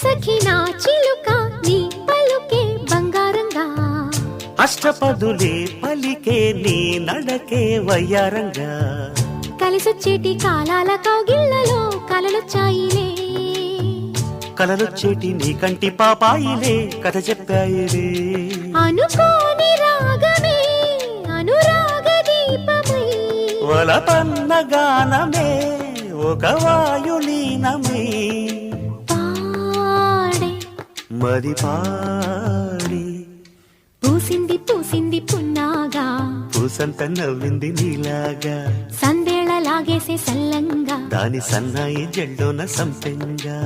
సఖి నా చిలుక నీ పలుకే బంగారంగా అష్టపదులే పలికే నీ నడకే వయ్యారంగా కలిసొచ్చేటి కాలాల కౌగిళ్లలో కలలొచ్చాయిలే కలలొచ్చేటి నీ కంటి పాపాయిలే కథ చెప్పాయిలే అనుకోని రాగమే అనురాగ దీపమై వలపన్న గానమే ఒక వాయులీనమే పాడే మది పాడి పూసింది పూసింది పున్నాగా పూసంత నవ్వింది నీలాగా సందేళ లాగేసే సల్లంగా దాని సన్నాయి జెండోన సంపెంగా